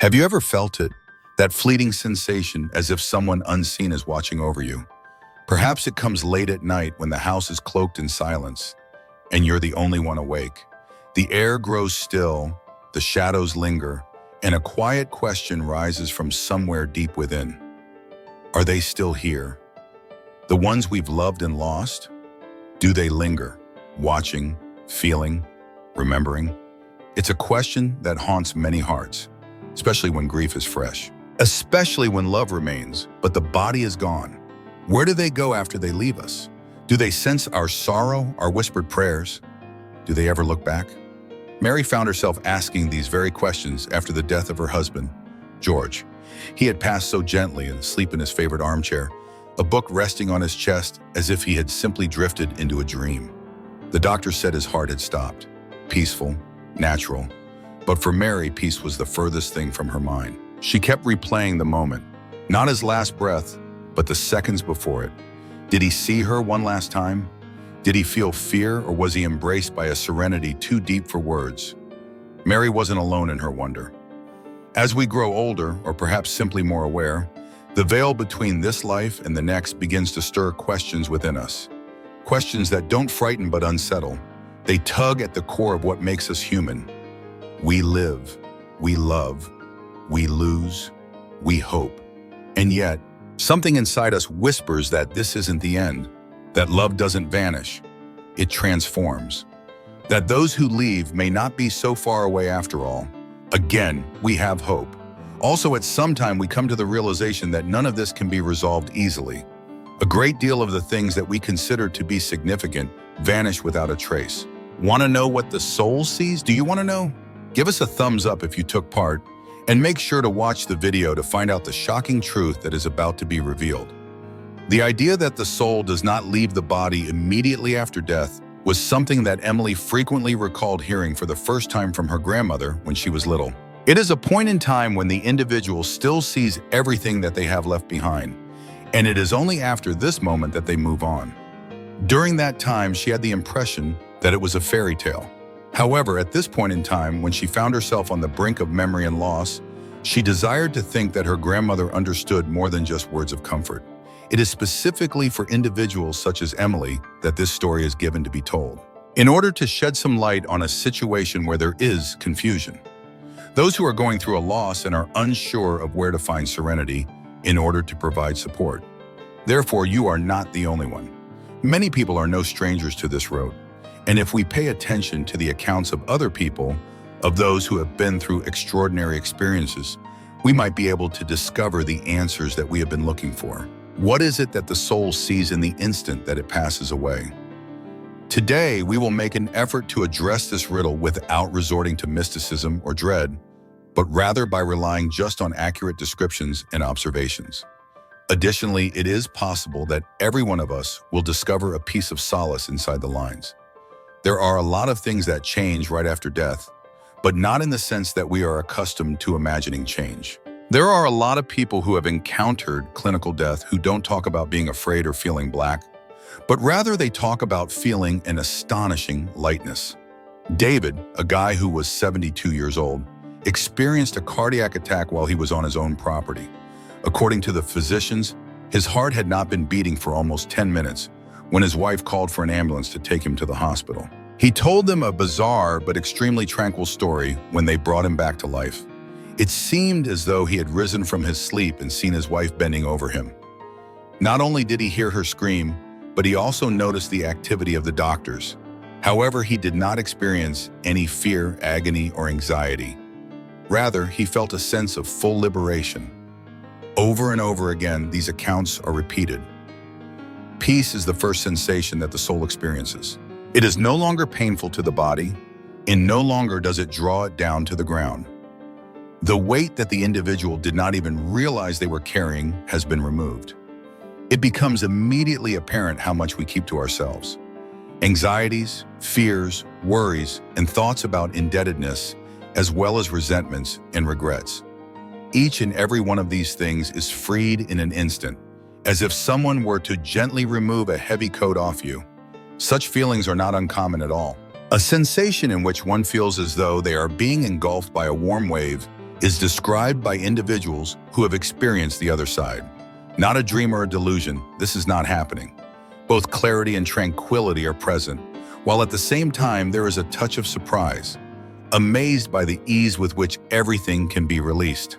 Have you ever felt it? That fleeting sensation as if someone unseen is watching over you. Perhaps it comes late at night when the house is cloaked in silence and you're the only one awake. The air grows still, the shadows linger, and a quiet question rises from somewhere deep within. Are they still here? The ones we've loved and lost? Do they linger, watching, feeling, remembering? It's a question that haunts many hearts, especially when grief is fresh. Especially when love remains, but the body is gone. Where do they go after they leave us? Do they sense our sorrow, our whispered prayers? Do they ever look back? Mary found herself asking these very questions after the death of her husband, George. He had passed so gently and asleep in his favorite armchair, a book resting on his chest as if he had simply drifted into a dream. The doctor said his heart had stopped. Peaceful, natural. But for Mary, peace was the furthest thing from her mind. She kept replaying the moment, not his last breath, but the seconds before it. Did he see her one last time? Did he feel fear, or was he embraced by a serenity too deep for words? Mary wasn't alone in her wonder. As we grow older, or perhaps simply more aware, the veil between this life and the next begins to stir questions within us. Questions that don't frighten but unsettle. They tug at the core of what makes us human. We live, we love, we lose, we hope. And yet, something inside us whispers that this isn't the end, that love doesn't vanish, it transforms, that those who leave may not be so far away after all. Again, we have hope. Also, at some time, we come to the realization that none of this can be resolved easily. A great deal of the things that we consider to be significant vanish without a trace. Want to know what the soul sees? Do you want to know? Give us a thumbs up if you took part, and make sure to watch the video to find out the shocking truth that is about to be revealed. The idea that the soul does not leave the body immediately after death was something that Emily frequently recalled hearing for the first time from her grandmother when she was little. It is a point in time when the individual still sees everything that they have left behind, and it is only after this moment that they move on. During that time, she had the impression that it was a fairy tale. However, at this point in time, when she found herself on the brink of memory and loss, she desired to think that her grandmother understood more than just words of comfort. It is specifically for individuals such as Emily that this story is given to be told, in order to shed some light on a situation where there is confusion. Those who are going through a loss and are unsure of where to find serenity in order to provide support. Therefore, you are not the only one. Many people are no strangers to this road. And if we pay attention to the accounts of other people, of those who have been through extraordinary experiences, we might be able to discover the answers that we have been looking for. What is it that the soul sees in the instant that it passes away? Today, we will make an effort to address this riddle without resorting to mysticism or dread, but rather by relying just on accurate descriptions and observations. Additionally, it is possible that every one of us will discover a piece of solace inside the lines. There are a lot of things that change right after death, but not in the sense that we are accustomed to imagining change. There are a lot of people who have encountered clinical death who don't talk about being afraid or feeling black, but rather they talk about feeling an astonishing lightness. David, a guy who was 72 years old, experienced a cardiac attack while he was on his own property. According to the physicians, his heart had not been beating for almost 10 minutes when his wife called for an ambulance to take him to the hospital. He told them a bizarre but extremely tranquil story when they brought him back to life. It seemed as though he had risen from his sleep and seen his wife bending over him. Not only did he hear her scream, but he also noticed the activity of the doctors. However, he did not experience any fear, agony, or anxiety. Rather, he felt a sense of full liberation. Over and over again, these accounts are repeated. Peace is the first sensation that the soul experiences. It is no longer painful to the body, and no longer does it draw it down to the ground. The weight that the individual did not even realize they were carrying has been removed. It becomes immediately apparent how much we keep to ourselves. Anxieties, fears, worries, and thoughts about indebtedness, as well as resentments and regrets. Each and every one of these things is freed in an instant, as if someone were to gently remove a heavy coat off you. Such feelings are not uncommon at all. A sensation in which one feels as though they are being engulfed by a warm wave is described by individuals who have experienced the other side. Not a dream or a delusion, this is not happening. Both clarity and tranquility are present, while at the same time there is a touch of surprise, amazed by the ease with which everything can be released.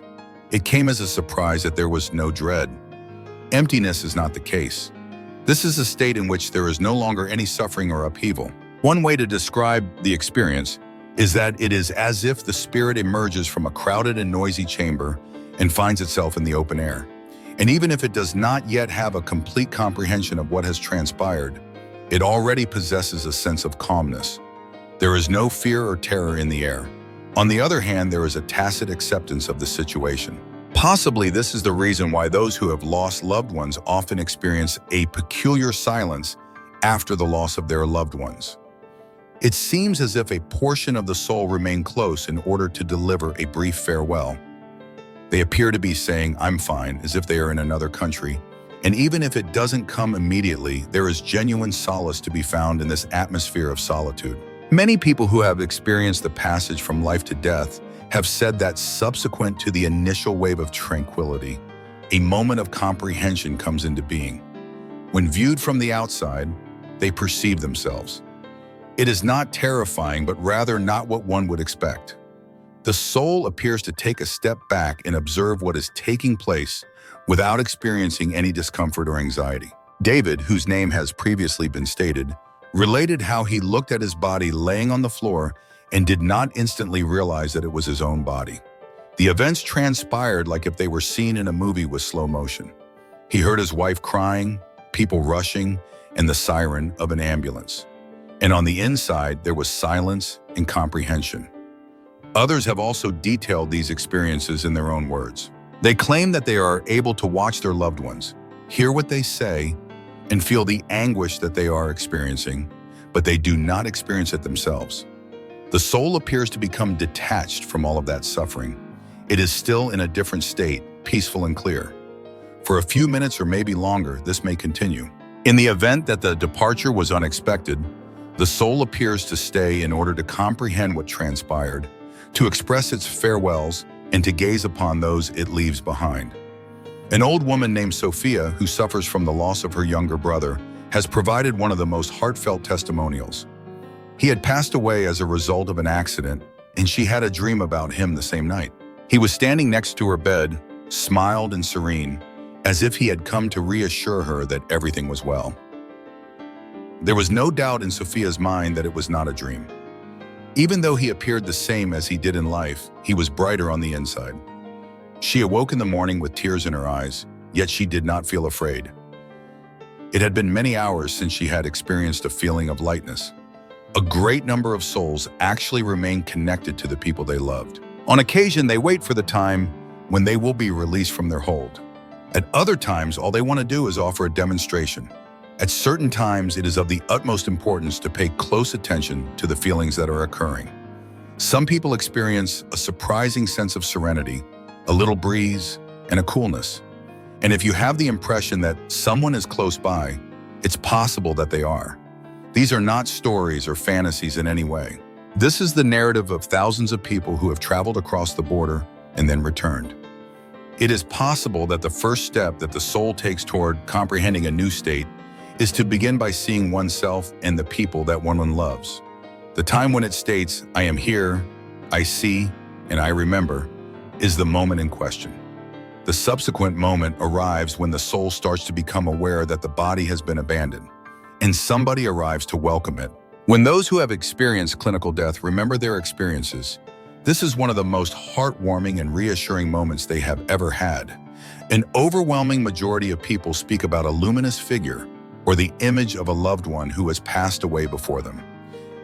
It came as a surprise that there was no dread. Emptiness is not the case. This is a state in which there is no longer any suffering or upheaval. One way to describe the experience is that it is as if the spirit emerges from a crowded and noisy chamber and finds itself in the open air. And even if it does not yet have a complete comprehension of what has transpired, it already possesses a sense of calmness. There is no fear or terror in the air. On the other hand, there is a tacit acceptance of the situation. Possibly this is the reason why those who have lost loved ones often experience a peculiar silence after the loss of their loved ones. It seems as if a portion of the soul remained close in order to deliver a brief farewell. They appear to be saying, "I'm fine," as if they are in another country. And even if it doesn't come immediately, there is genuine solace to be found in this atmosphere of solitude. Many people who have experienced the passage from life to death have said that subsequent to the initial wave of tranquility, a moment of comprehension comes into being. When viewed from the outside, they perceive themselves. It is not terrifying, but rather not what one would expect. The soul appears to take a step back and observe what is taking place without experiencing any discomfort or anxiety. David, whose name has previously been stated, related how he looked at his body laying on the floor and did not instantly realize that it was his own body. The events transpired like if they were seen in a movie with slow motion. He heard his wife crying, people rushing, and the siren of an ambulance. And on the inside, there was silence and comprehension. Others have also detailed these experiences in their own words. They claim that they are able to watch their loved ones, hear what they say, and feel the anguish that they are experiencing, but they do not experience it themselves. The soul appears to become detached from all of that suffering. It is still in a different state, peaceful and clear. For a few minutes or maybe longer, this may continue. In the event that the departure was unexpected, the soul appears to stay in order to comprehend what transpired, to express its farewells, and to gaze upon those it leaves behind. An old woman named Sophia, who suffers from the loss of her younger brother, has provided one of the most heartfelt testimonials. He had passed away as a result of an accident, and she had a dream about him the same night. He was standing next to her bed, smiled and serene, as if he had come to reassure her that everything was well. There was no doubt in Sophia's mind that it was not a dream. Even though he appeared the same as he did in life, he was brighter on the inside. She awoke in the morning with tears in her eyes, yet she did not feel afraid. It had been many hours since she had experienced a feeling of lightness. A great number of souls actually remain connected to the people they loved. On occasion, they wait for the time when they will be released from their hold. At other times, all they want to do is offer a demonstration. At certain times, it is of the utmost importance to pay close attention to the feelings that are occurring. Some people experience a surprising sense of serenity, a little breeze, and a coolness. And if you have the impression that someone is close by, it's possible that they are. These are not stories or fantasies in any way. This is the narrative of thousands of people who have traveled across the border and then returned. It is possible that the first step that the soul takes toward comprehending a new state is to begin by seeing oneself and the people that one loves. The time when it states, "I am here, I see, and I remember," is the moment in question. The subsequent moment arrives when the soul starts to become aware that the body has been abandoned, and somebody arrives to welcome it. When those who have experienced clinical death remember their experiences, this is one of the most heartwarming and reassuring moments they have ever had. An overwhelming majority of people speak about a luminous figure or the image of a loved one who has passed away before them.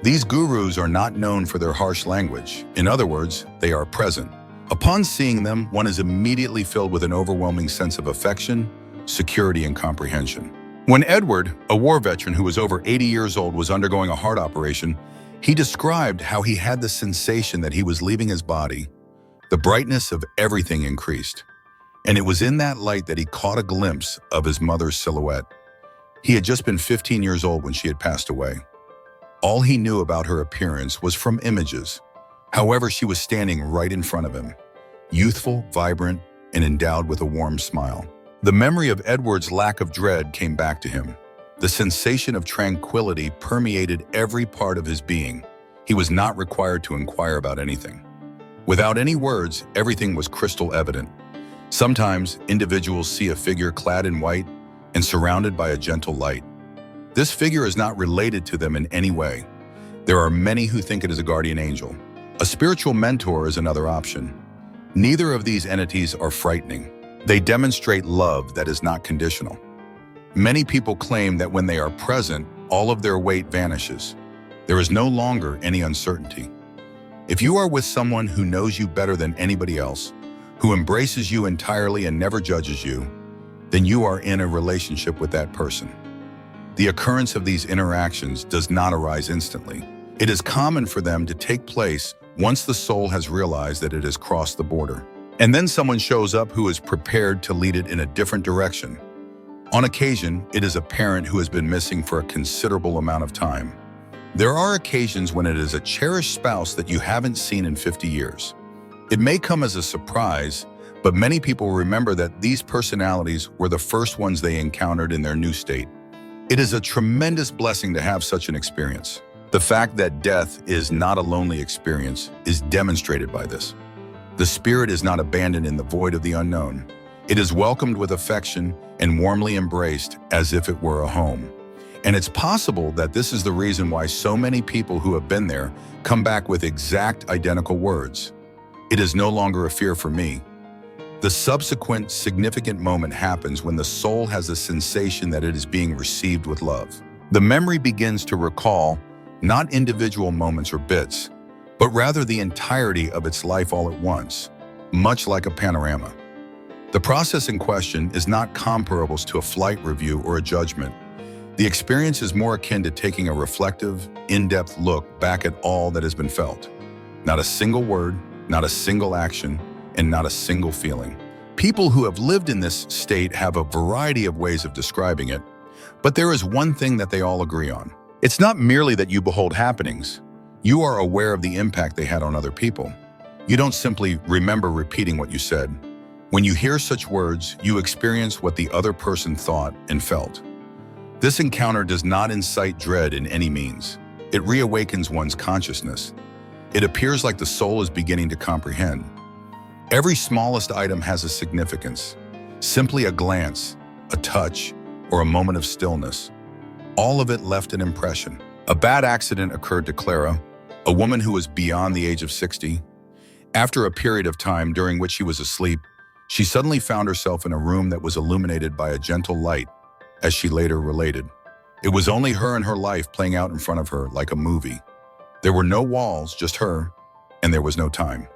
These gurus are not known for their harsh language. In other words, they are present. Upon seeing them, one is immediately filled with an overwhelming sense of affection, security, and comprehension. When Edward, a war veteran who was over 80 years old, was undergoing a heart operation, he described how he had the sensation that he was leaving his body. The brightness of everything increased, and it was in that light that he caught a glimpse of his mother's silhouette. He had just been 15 years old when she had passed away. All he knew about her appearance was from images. However, she was standing right in front of him. youthful, vibrant, and endowed with a warm smile. The memory of Edward's lack of dread came back to him. The sensation of tranquility permeated every part of his being. He was not required to inquire about anything. Without any words, everything was crystal evident. Sometimes, individuals see a figure clad in white and surrounded by a gentle light. This figure is not related to them in any way. There are many who think it is a guardian angel. A spiritual mentor is another option. Neither of these entities are frightening. They demonstrate love that is not conditional. Many people claim that when they are present, all of their weight vanishes. There is no longer any uncertainty. If you are with someone who knows you better than anybody else, who embraces you entirely and never judges you, then you are in a relationship with that person. The occurrence of these interactions does not arise instantly. It is common for them to take place once the soul has realized that it has crossed the border. And then someone shows up who is prepared to lead it in a different direction. On occasion, it is a parent who has been missing for a considerable amount of time. There are occasions when it is a cherished spouse that you haven't seen in 50 years. It may come as a surprise, but many people remember that these personalities were the first ones they encountered in their new state. It is a tremendous blessing to have such an experience. The fact that death is not a lonely experience is demonstrated by this. The spirit is not abandoned in the void of the unknown. It is welcomed with affection and warmly embraced as if it were a home. And it's possible that this is the reason why so many people who have been there come back with exact identical words. It is no longer a fear for me. The subsequent significant moment happens when the soul has a sensation that it is being received with love. The memory begins to recall not individual moments or bits, but rather the entirety of its life all at once, much like a panorama. The process in question is not comparable to a flight review or a judgment. The experience is more akin to taking a reflective, in-depth look back at all that has been felt. Not a single word, not a single action, and not a single feeling. People who have lived in this state have a variety of ways of describing it, but there is one thing that they all agree on. It's not merely that you behold happenings. You are aware of the impact they had on other people. You don't simply remember repeating what you said. When you hear such words, you experience what the other person thought and felt. This encounter does not incite dread in any means. It reawakens one's consciousness. It appears like the soul is beginning to comprehend. Every smallest item has a significance. Simply a glance, a touch, or a moment of stillness. All of it left an impression. A bad accident occurred to Clara, a woman who was beyond the age of 60. After a period of time during which she was asleep, she suddenly found herself in a room that was illuminated by a gentle light, as she later related. It was only her and her life playing out in front of her like a movie. There were no walls, just her, and there was no time.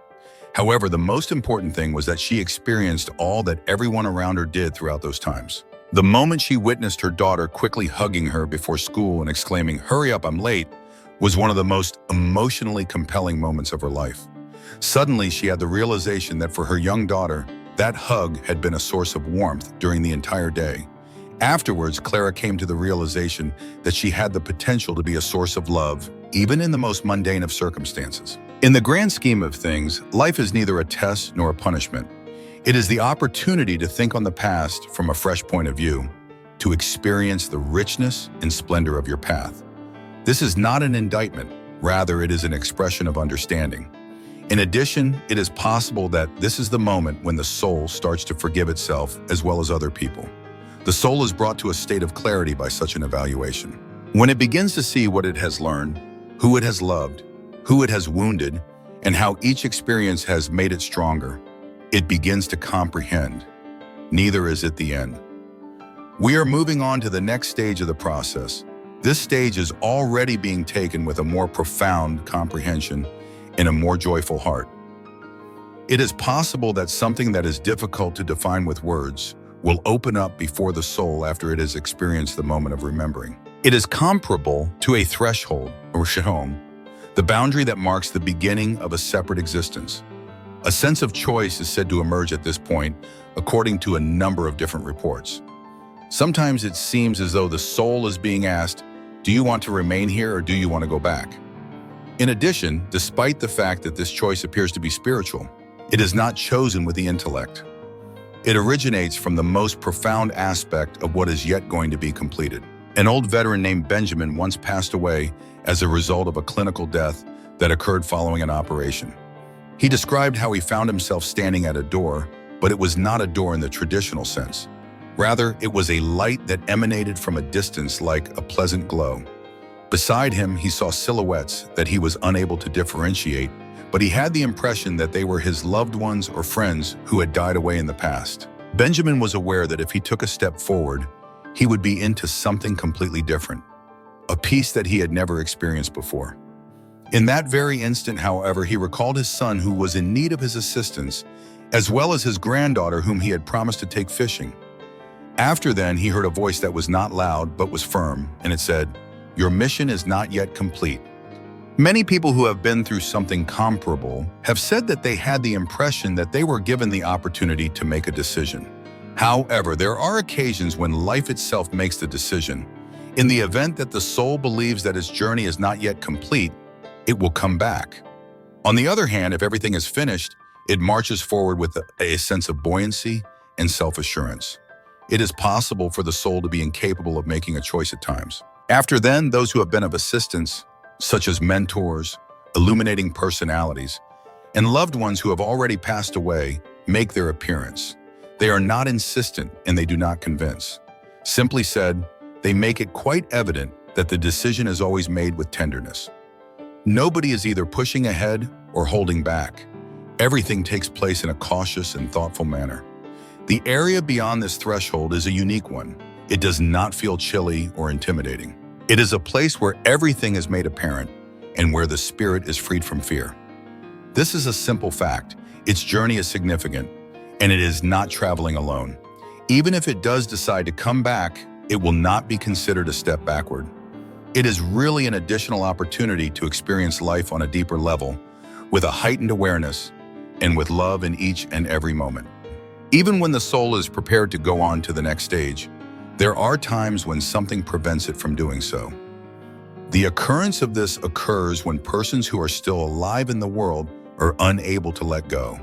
However, the most important thing was that she experienced all that everyone around her did throughout those times. The moment she witnessed her daughter quickly hugging her before school and exclaiming, "Hurry up, I'm late," was one of the most emotionally compelling moments of her life. Suddenly, she had the realization that for her young daughter, that hug had been a source of warmth during the entire day. Afterwards, Clara came to the realization that she had the potential to be a source of love, even in the most mundane of circumstances. In the grand scheme of things, life is neither a test nor a punishment. It is the opportunity to think on the past from a fresh point of view, to experience the richness and splendor of your path. This is not an indictment, rather it is an expression of understanding. In addition, it is possible that this is the moment when the soul starts to forgive itself as well as other people. The soul is brought to a state of clarity by such an evaluation. When it begins to see what it has learned, who it has loved, who it has wounded, and how each experience has made it stronger, it begins to comprehend. Neither is it the end. We are moving on to the next stage of the process. This stage is already being taken with a more profound comprehension and a more joyful heart. It is possible that something that is difficult to define with words will open up before the soul after it has experienced the moment of remembering. It is comparable to a threshold, or shalom, the boundary that marks the beginning of a separate existence. A sense of choice is said to emerge at this point, according to a number of different reports. Sometimes it seems as though the soul is being asked, do you want to remain here or do you want to go back? In addition, despite the fact that this choice appears to be spiritual, It is not chosen with the intellect. It originates from the most profound aspect of what is yet going to be completed. An old veteran named Benjamin once passed away as a result of a clinical death that occurred following an operation. He described how he found himself standing at a door, but it was not a door in the traditional sense. Rather, it was a light that emanated from a distance like a pleasant glow. Beside him, he saw silhouettes that he was unable to differentiate, but he had the impression that they were his loved ones or friends who had died away in the past. Benjamin was aware that if he took a step forward, he would be into something completely different, a peace that he had never experienced before. In that very instant, however, he recalled his son who was in need of his assistance, as well as his granddaughter whom he had promised to take fishing. After then, he heard a voice that was not loud but was firm, and it said, "Your mission is not yet complete." Many people who have been through something comparable have said that they had the impression that they were given the opportunity to make a decision. However, there are occasions when life itself makes the decision. In the event that the soul believes that its journey is not yet complete, it will come back. On the other hand, if everything is finished, it marches forward with a sense of buoyancy and self-assurance. It is possible for the soul to be incapable of making a choice at times. After then, those who have been of assistance, such as mentors, illuminating personalities, and loved ones who have already passed away, make their appearance. They are not insistent and they do not convince. Simply said, they make it quite evident that the decision is always made with tenderness. Nobody is either pushing ahead or holding back. Everything takes place in a cautious and thoughtful manner. The area beyond this threshold is a unique one. It does not feel chilly or intimidating. It is a place where everything is made apparent and where the spirit is freed from fear. This is a simple fact. Its journey is significant, and it is not traveling alone. Even if it does decide to come back, it will not be considered a step backward. It is really an additional opportunity to experience life on a deeper level, with a heightened awareness and with love in each and every moment. Even when the soul is prepared to go on to the next stage, there are times when something prevents it from doing so. The occurrence of this occurs when persons who are still alive in the world are unable to let go,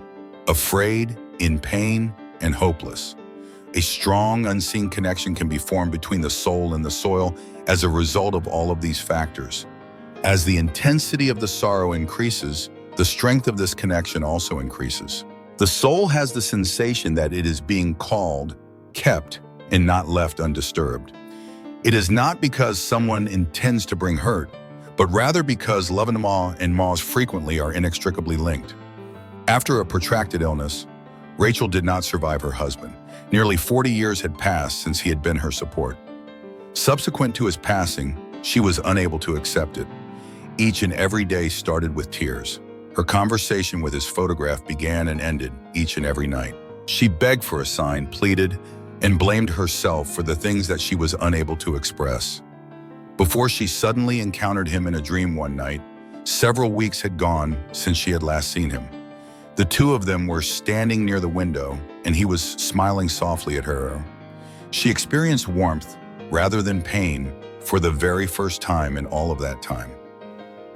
afraid, in pain, and hopeless. A strong, unseen connection can be formed between the soul and the soil as a result of all of these factors. As the intensity of the sorrow increases, the strength of this connection also increases. The soul has the sensation that it is being called, kept, and not left undisturbed. It is not because someone intends to bring hurt, but rather because love and Ma's frequently are inextricably linked. After a protracted illness, Rachel did not survive her husband. Nearly 40 years had passed since he had been her support. Subsequent to his passing, she was unable to accept it. Each and every day started with tears. Her conversation with his photograph began and ended each and every night. She begged for a sign, pleaded, and blamed herself for the things that she was unable to express. Before she suddenly encountered him in a dream one night, several weeks had gone since she had last seen him. The two of them were standing near the window, and he was smiling softly at her. She experienced warmth rather than pain for the very first time in all of that time.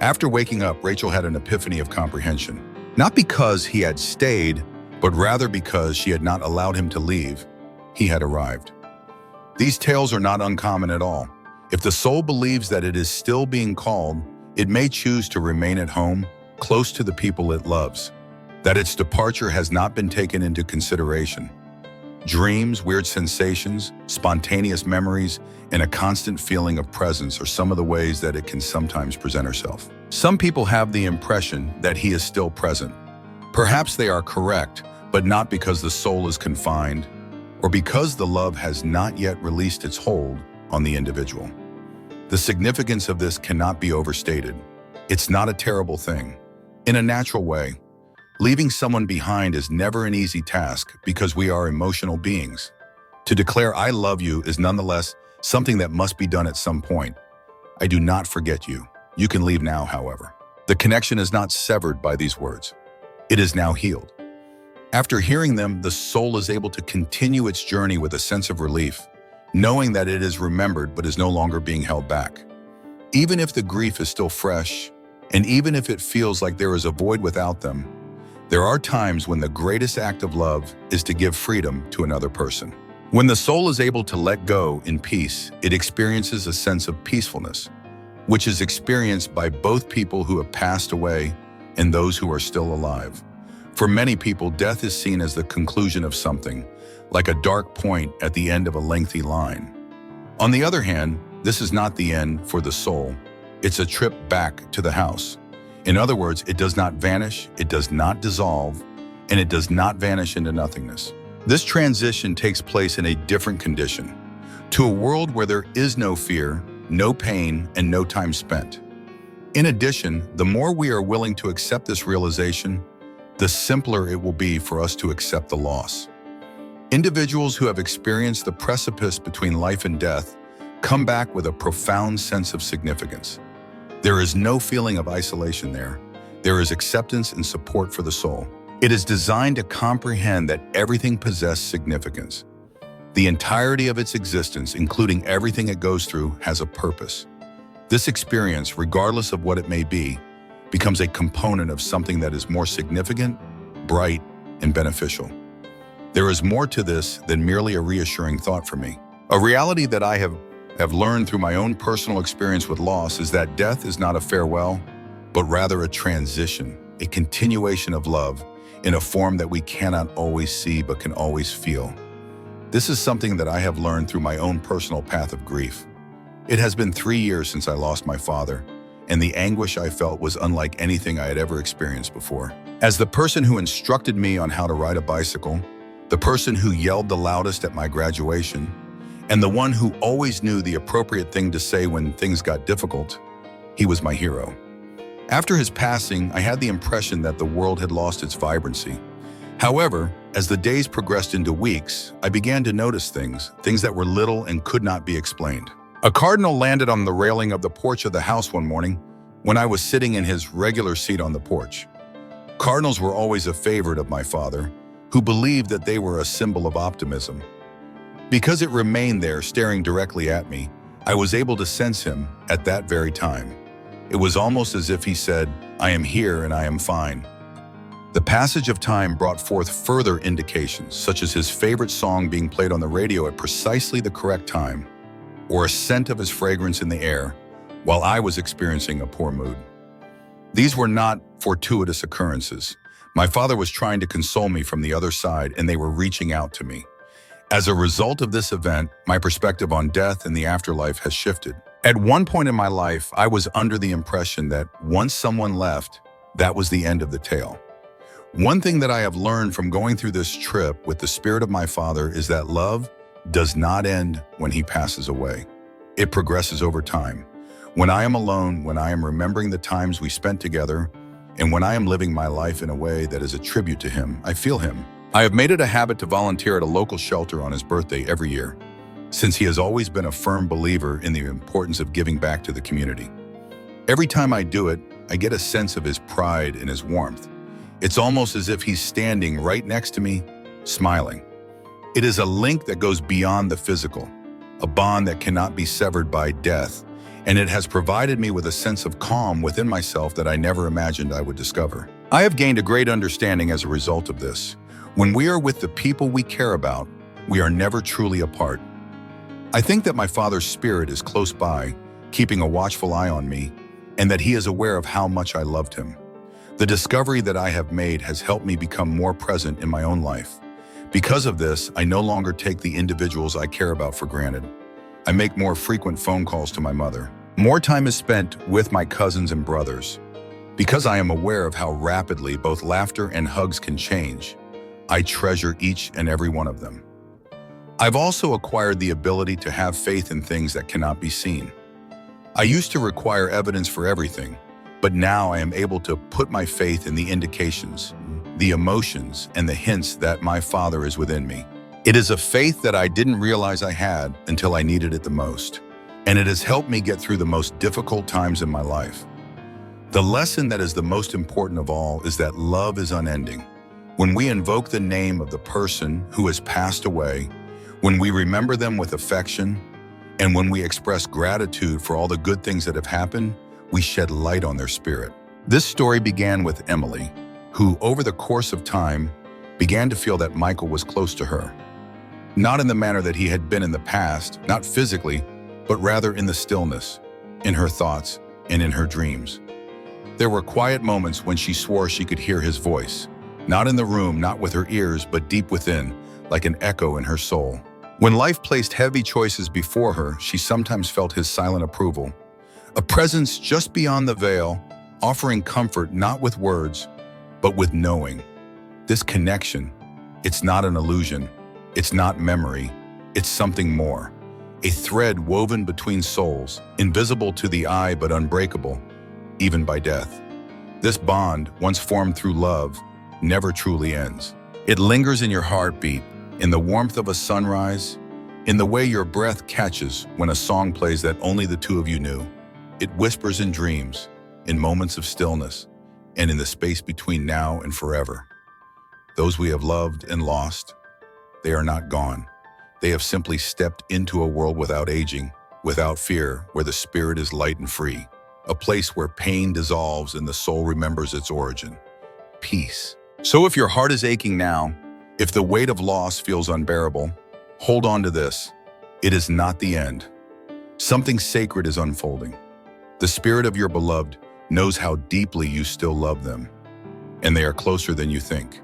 After waking up, Rachel had an epiphany of comprehension. Not because he had stayed, but rather because she had not allowed him to leave. He had arrived. These tales are not uncommon at all. If the soul believes that it is still being called, it may choose to remain at home, close to the people it loves, that its departure has not been taken into consideration. Dreams, weird sensations, spontaneous memories, and a constant feeling of presence are some of the ways that it can sometimes present herself. Some people have the impression that he is still present. Perhaps they are correct, but not because the soul is confined, or because the love has not yet released its hold on the individual. The significance of this cannot be overstated. It's not a terrible thing. In a natural way, leaving someone behind is never an easy task because we are emotional beings. To declare "I love you" is nonetheless something that must be done at some point. I do not forget you. You can leave now, however. The connection is not severed by these words. It is now healed. After hearing them, the soul is able to continue its journey with a sense of relief, knowing that it is remembered but is no longer being held back. Even if the grief is still fresh, and even if it feels like there is a void without them, There are times when the greatest act of love is to give freedom to another person. When the soul is able to let go in peace, it experiences a sense of peacefulness, which is experienced by both people who have passed away and those who are still alive. For many people, death is seen as the conclusion of something, like a dark point at the end of a lengthy line. On the other hand, this is not the end for the soul. It's a trip back to the house. In other words, it does not vanish, it does not dissolve, and it does not vanish into nothingness. This transition takes place in a different condition, to a world where there is no fear, no pain, and no time spent. In addition, the more we are willing to accept this realization, the simpler it will be for us to accept the loss. Individuals who have experienced the precipice between life and death come back with a profound sense of significance. There is no feeling of isolation there. There is acceptance and support for the soul. It is designed to comprehend that everything possesses significance. The entirety of its existence, including everything it goes through, has a purpose. This experience, regardless of what it may be, becomes a component of something that is more significant, bright, and beneficial. There is more to this than merely a reassuring thought for me. A reality that I have learned through my own personal experience with loss is that death is not a farewell, but rather a transition, a continuation of love in a form that we cannot always see but can always feel. This is something that I have learned through my own personal path of grief. It has been 3 years since I lost my father, and the anguish I felt was unlike anything I had ever experienced before. As the person who instructed me on how to ride a bicycle, the person who yelled the loudest at my graduation, and the one who always knew the appropriate thing to say when things got difficult, he was my hero. After his passing, I had the impression that the world had lost its vibrancy. However, as the days progressed into weeks, I began to notice things that were little and could not be explained. A cardinal landed on the railing of the porch of the house one morning when I was sitting in his regular seat on the porch. Cardinals were always a favorite of my father, who believed that they were a symbol of optimism. Because it remained there staring directly at me, I was able to sense him at that very time. It was almost as if he said, "I am here and I am fine." The passage of time brought forth further indications, such as his favorite song being played on the radio at precisely the correct time, or a scent of his fragrance in the air, while I was experiencing a poor mood. These were not fortuitous occurrences. My father was trying to console me from the other side, and they were reaching out to me. As a result of this event, my perspective on death and the afterlife has shifted. At one point in my life, I was under the impression that once someone left, that was the end of the tale. One thing that I have learned from going through this trip with the spirit of my father is that love does not end when he passes away. It progresses over time. When I am alone, when I am remembering the times we spent together, and when I am living my life in a way that is a tribute to him, I feel him. I have made it a habit to volunteer at a local shelter on his birthday every year, since he has always been a firm believer in the importance of giving back to the community. Every time I do it, I get a sense of his pride and his warmth. It's almost as if he's standing right next to me, smiling. It is a link that goes beyond the physical, a bond that cannot be severed by death, and it has provided me with a sense of calm within myself that I never imagined I would discover. I have gained a great understanding as a result of this. When we are with the people we care about, we are never truly apart. I think that my father's spirit is close by, keeping a watchful eye on me, and that he is aware of how much I loved him. The discovery that I have made has helped me become more present in my own life. Because of this, I no longer take the individuals I care about for granted. I make more frequent phone calls to my mother. More time is spent with my cousins and brothers. Because I am aware of how rapidly both laughter and hugs can change, I treasure each and every one of them. I've also acquired the ability to have faith in things that cannot be seen. I used to require evidence for everything, but now I am able to put my faith in the indications, the emotions, and the hints that my Father is within me. It is a faith that I didn't realize I had until I needed it the most, and it has helped me get through the most difficult times in my life. The lesson that is the most important of all is that love is unending. When we invoke the name of the person who has passed away, when we remember them with affection, and when we express gratitude for all the good things that have happened, we shed light on their spirit. This story began with Emily, who, over the course of time, began to feel that Michael was close to her. Not in the manner that he had been in the past, not physically, but rather in the stillness, in her thoughts, and in her dreams. There were quiet moments when she swore she could hear his voice, not in the room, not with her ears, but deep within, like an echo in her soul. When life placed heavy choices before her, she sometimes felt his silent approval, a presence just beyond the veil, offering comfort not with words, but with knowing. This connection, it's not an illusion, it's not memory, it's something more. A thread woven between souls, invisible to the eye but unbreakable, even by death. This bond, once formed through love, never truly ends. It lingers in your heartbeat, in the warmth of a sunrise, in the way your breath catches when a song plays that only the two of you knew. It whispers in dreams, in moments of stillness, and in the space between now and forever. Those we have loved and lost, they are not gone. They have simply stepped into a world without aging, without fear, where the spirit is light and free. A place where pain dissolves and the soul remembers its origin. Peace. So if your heart is aching now, if the weight of loss feels unbearable, hold on to this. It is not the end. Something sacred is unfolding. The spirit of your beloved knows how deeply you still love them, and they are closer than you think.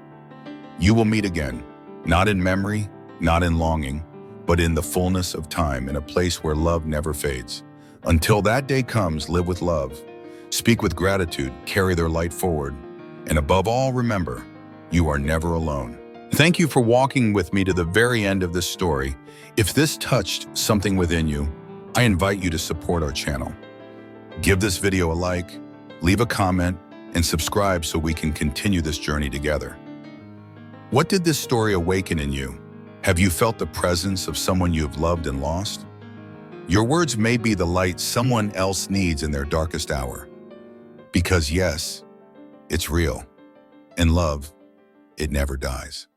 You will meet again, not in memory, not in longing, but in the fullness of time, in a place where love never fades. Until that day comes, live with love, speak with gratitude, carry their light forward, and above all, remember, you are never alone. Thank you for walking with me to the very end of this story. If this touched something within you, I invite you to support our channel. Give this video a like, leave a comment, and subscribe so we can continue this journey together. What did this story awaken in you? Have you felt the presence of someone you have loved and lost? Your words may be the light someone else needs in their darkest hour. Because yes, it's real. And love, it never dies.